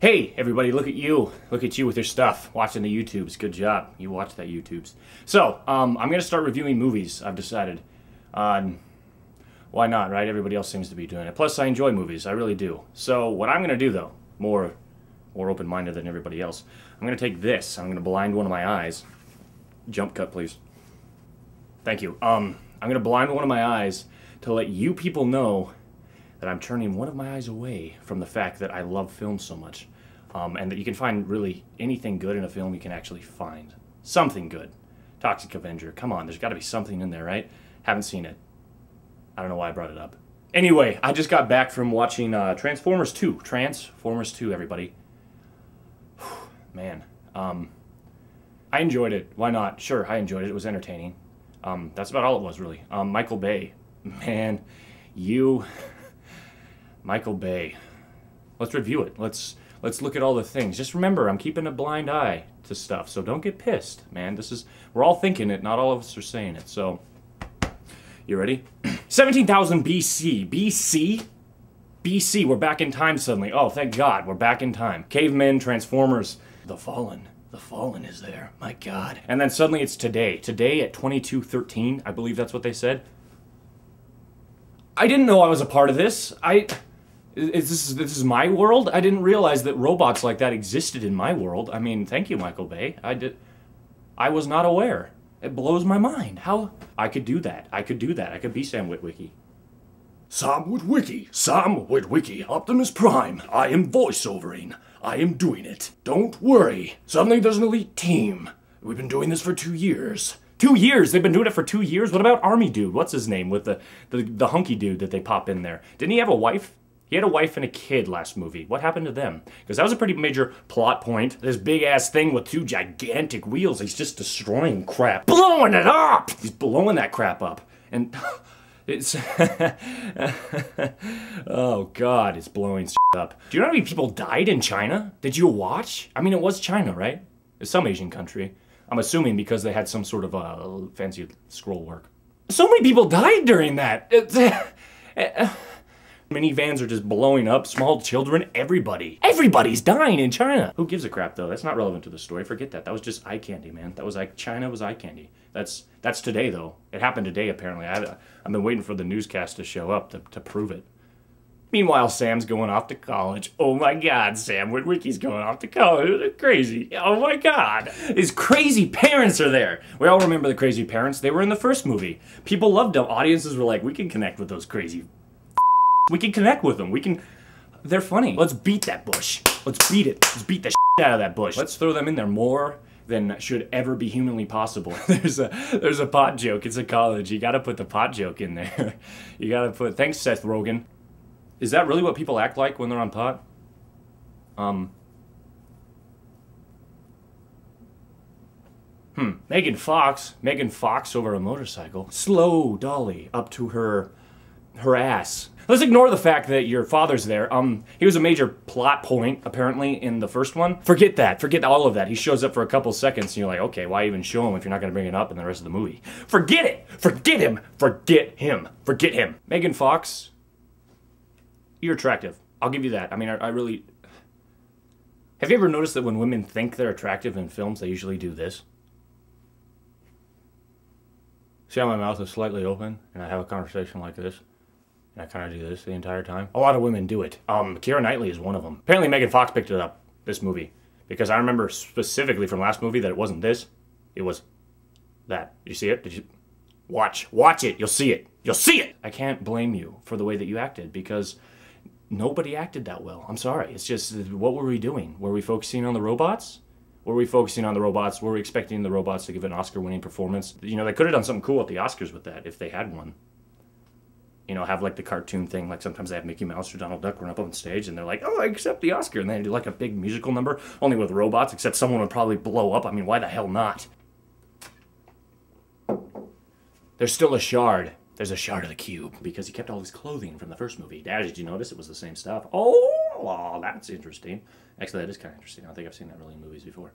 Hey, everybody, look at you. Look at you with your stuff, watching the YouTubes. Good job. You watch that YouTubes. So, I'm going to start reviewing movies, I've decided. Why not, right? Everybody else seems to be doing it. Plus, I enjoy movies. I really do. So, what I'm going to do, though, more open-minded than everybody else, I'm going to take this. I'm going to blind one of my eyes. Jump cut, please. Thank you. I'm going to blind one of my eyes to let you people know that I'm turning one of my eyes away from the fact that I love film so much. And that you can find really anything good in a film you can actually find. Something good. Toxic Avenger, come on, there's got to be something in there, right? Haven't seen it. I don't know why I brought it up. Anyway, I just got back from watching Transformers 2. Transformers 2, everybody. Man, I enjoyed it. Why not? Sure, I enjoyed it. It was entertaining. That's about all it was, really. Michael Bay. Man, Michael Bay. Let's review it. Let's look at all the things. Just remember, I'm keeping a blind eye to stuff, so don't get pissed, man. We're all thinking it, not all of us are saying it, so. You ready? 17,000 BC. BC, we're back in time suddenly. Oh, thank God, we're back in time. Cavemen, Transformers, the Fallen is there, my God. And then suddenly it's today. Today at 2213, I believe that's what they said. I didn't know I was a part of this. This is my world? I didn't realize that robots like that existed in my world. I mean, thank you, Michael Bay. I was not aware. It blows my mind. How? I could do that. I could be Sam Witwicky. Sam Witwicky, Optimus Prime. I am voiceovering. I am doing it. Don't worry. Suddenly there's an elite team. We've been doing this for 2 years. 2 years? They've been doing it for 2 years? What about Army Dude? What's his name with the hunky dude that they pop in there? Didn't he have a wife? He had a wife and a kid last movie. What happened to them? Because that was a pretty major plot point. This big-ass thing with 2 gigantic wheels, he's just destroying crap. Blowing it up! He's blowing that crap up. And it's... oh, God, it's blowing up. Do you know how many people died in China? Did you watch? I mean, it was China, right? It's some Asian country. I'm assuming because they had some sort of fancy scroll work. So many people died during that. Minivans are just blowing up, small children, everybody. Everybody's dying in China. Who gives a crap, though? That's not relevant to the story. Forget that. That was just eye candy, man. That was like, China was eye candy. That's today, though. It happened today, apparently. I've been waiting for the newscast to show up to prove it. Meanwhile, Sam's going off to college. Oh my God, Sam Witwicky's going off to college. Crazy. Oh my God. His crazy parents are there. We all remember the crazy parents. They were in the first movie. People loved them. Audiences were like, we can connect with those crazy. We can connect with them. They're funny. Let's beat that bush. Let's beat it. Let's beat the shit out of that bush. Let's throw them in there more than should ever be humanly possible. There's a pot joke. It's a college. You gotta put the pot joke in there. You gotta put, thanks Seth Rogen. Is that really what people act like when they're on pot? Megan Fox over a motorcycle. Slow dolly up to her ass. Let's ignore the fact that your father's there. He was a major plot point, apparently, in the first one. Forget that. Forget all of that. He shows up for a couple seconds, and you're like, okay, why even show him if you're not going to bring it up in the rest of the movie? Forget it! Forget him! Forget him! Forget him! Megan Fox, you're attractive. I'll give you that. I mean, I really... Have you ever noticed that when women think they're attractive in films, they usually do this? See how my mouth is slightly open, and I have a conversation like this? And I kind of do this the entire time. A lot of women do it. Keira Knightley is one of them. Apparently Megan Fox picked it up, this movie. Because I remember specifically from last movie that it wasn't this. It was that. Did you see it? Did you? Watch it. You'll see it. You'll see it! I can't blame you for the way that you acted because nobody acted that well. I'm sorry. It's just, what were we doing? Were we focusing on the robots? Were we focusing on the robots? Were we expecting the robots to give an Oscar-winning performance? You know, they could have done something cool at the Oscars with that if they had one. You know, have like the cartoon thing, like sometimes they have Mickey Mouse or Donald Duck run up on stage and they're like, oh, I accept the Oscar. And then they do like a big musical number, only with robots, except someone would probably blow up. I mean, why the hell not? There's still a shard. There's a shard of the cube because he kept all his clothing from the first movie. Dad, did you notice it was the same stuff? Oh, well, that's interesting. Actually, that is kind of interesting. I don't think I've seen that really in movies before.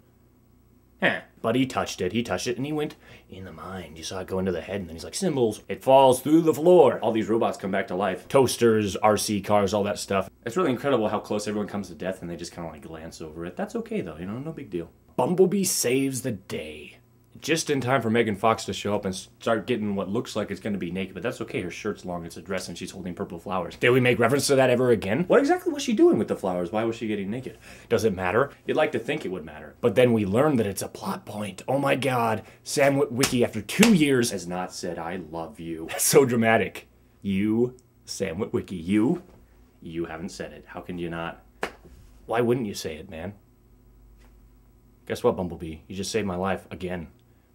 Eh. But he touched it, and he went in the mind. You saw it go into the head, and then he's like, symbols. It falls through the floor. All these robots come back to life. Toasters, RC cars, all that stuff. It's really incredible how close everyone comes to death, and they just kind of like glance over it. That's okay, though, you know, no big deal. Bumblebee saves the day. Just in time for Megan Fox to show up and start getting what looks like it's going to be naked, but that's okay. Her shirt's long, it's a dress, and she's holding purple flowers. Did we make reference to that ever again? What exactly was she doing with the flowers? Why was she getting naked? Does it matter? You'd like to think it would matter. But then we learn that it's a plot point. Oh my god. Sam Witwicky, after 2 years, has not said, I love you. That's so dramatic. You, Sam Witwicky, you haven't said it. How can you not? Why wouldn't you say it, man? Guess what, Bumblebee? You just saved my life again.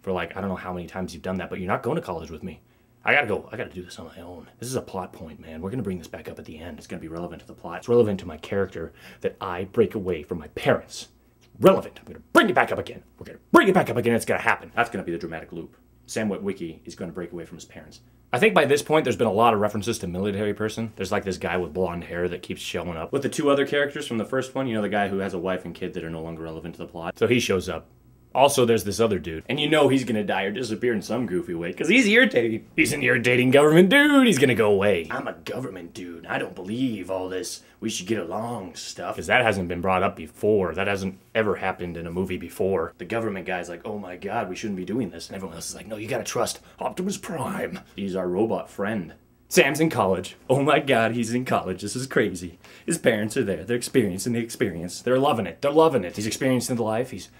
For like, I don't know how many times you've done that, but you're not going to college with me. I gotta do this on my own. This is a plot point, man. We're gonna bring this back up at the end. It's gonna be relevant to the plot. It's relevant to my character that I break away from my parents. It's relevant. I'm gonna bring it back up again. We're gonna bring it back up again. It's gonna happen. That's gonna be the dramatic loop. Sam Witwicky is gonna break away from his parents. I think by this point, there's been a lot of references to military person. There's like this guy with blonde hair that keeps showing up. With the 2 other characters from the first one, you know, the guy who has a wife and kid that are no longer relevant to the plot. So he shows up. Also, there's this other dude. And you know he's gonna die or disappear in some goofy way, because he's irritating. He's an irritating government dude. He's gonna go away. I'm a government dude. I don't believe all this we should get along stuff. Because that hasn't been brought up before. That hasn't ever happened in a movie before. The government guy's like, oh my god, we shouldn't be doing this. And everyone else is like, no, you gotta trust Optimus Prime. He's our robot friend. Sam's in college. Oh my god, he's in college. This is crazy. His parents are there. They're experiencing the experience. They're loving it. They're loving it. He's experiencing the life. He's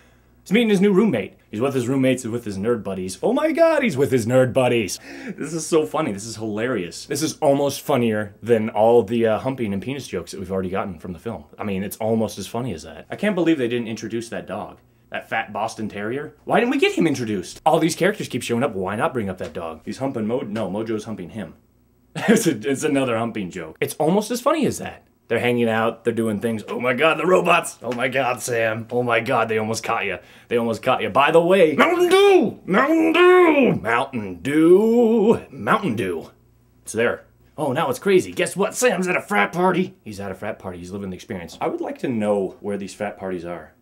meeting his new roommate. He's with his roommates and with his nerd buddies. Oh my god, he's with his nerd buddies. This is so funny. This is hilarious. This is almost funnier than all the humping and penis jokes that we've already gotten from the film. I mean, it's almost as funny as that. I can't believe they didn't introduce that dog. That fat Boston Terrier. Why didn't we get him introduced? All these characters keep showing up. Why not bring up that dog? He's humping Mojo. No, Mojo's humping him. It's another humping joke. It's almost as funny as that. They're hanging out, they're doing things. Oh my god, the robots! Oh my god, Sam. Oh my god, they almost caught you. They almost caught you. By the way, Mountain Dew! Mountain Dew! Mountain Dew! Mountain Dew. It's there. Oh, now it's crazy. Guess what? Sam's at a frat party. He's at a frat party. He's living the experience. I would like to know where these frat parties are.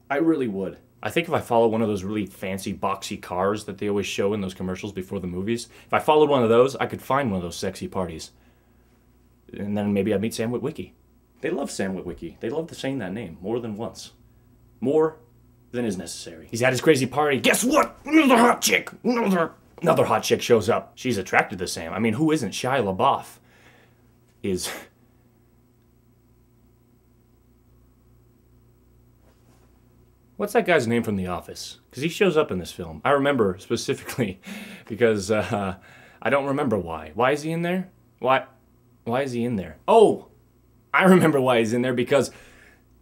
I really would. I think if I follow one of those really fancy, boxy cars that they always show in those commercials before the movies, if I followed one of those, I could find one of those sexy parties. And then maybe I'd meet Sam Witwicky. They love Sam Witwicky. They love saying that name more than once. More than is necessary. He's at his crazy party. Guess what? Another hot chick. Another hot chick shows up. She's attracted to Sam. I mean, who isn't? Shia LaBeouf is... What's that guy's name from The Office? Because he shows up in this film. I remember specifically because I don't remember why. Why is he in there? Why is he in there? Oh, I remember why he's in there, because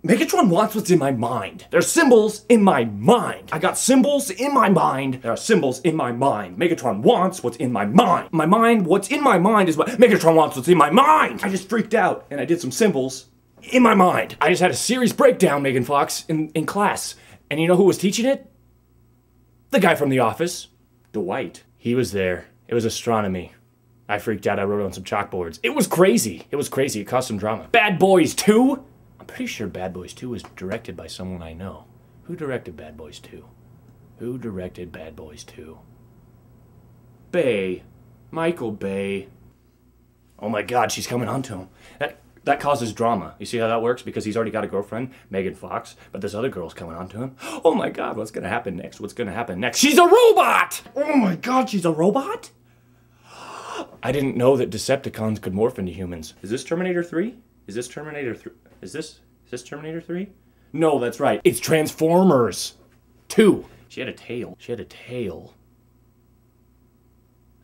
Megatron wants what's in my mind. There's symbols in my mind. I got symbols in my mind. There are symbols in my mind. Megatron wants what's in my mind. My mind, what's in my mind is what Megatron wants what's in my mind. I just freaked out and I did some symbols in my mind. I just had a series breakdown, Megan Fox, in class. And you know who was teaching it? The guy from The Office. Dwight. He was there. It was astronomy. I freaked out. I wrote on some chalkboards. It was crazy. It was crazy. It caused some drama. Bad Boys 2? I'm pretty sure Bad Boys 2 was directed by someone I know. Who directed Bad Boys 2? Who directed Bad Boys 2? Bay. Michael Bay. Oh my god, she's coming on to him. That causes drama. You see how that works? Because he's already got a girlfriend, Megan Fox, but this other girl's coming on to him. Oh my god, what's gonna happen next? What's gonna happen next? She's a robot! Oh my god, she's a robot? I didn't know that Decepticons could morph into humans. Is this Terminator 3? Is this Terminator 3? Is this Terminator 3? No, that's right. It's Transformers 2. She had a tail. She had a tail.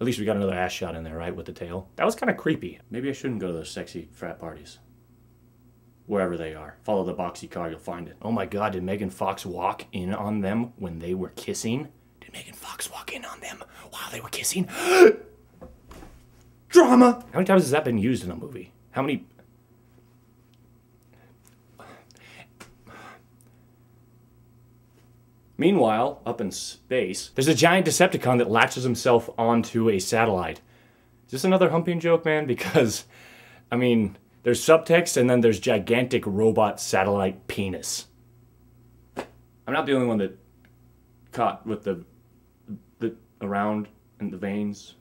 At least we got another ass shot in there, right, with the tail. That was kind of creepy. Maybe I shouldn't go to those sexy frat parties. Wherever they are. Follow the boxy car, you'll find it. Oh my god, did Megan Fox walk in on them when they were kissing? Did Megan Fox walk in on them while they were kissing? Drama! How many times has that been used in a movie? How many... Meanwhile, up in space, there's a giant Decepticon that latches himself onto a satellite. Is this another humping joke, man? Because, I mean, there's subtext and then there's gigantic robot satellite penis. I I'm not the only one that caught with the around in the veins.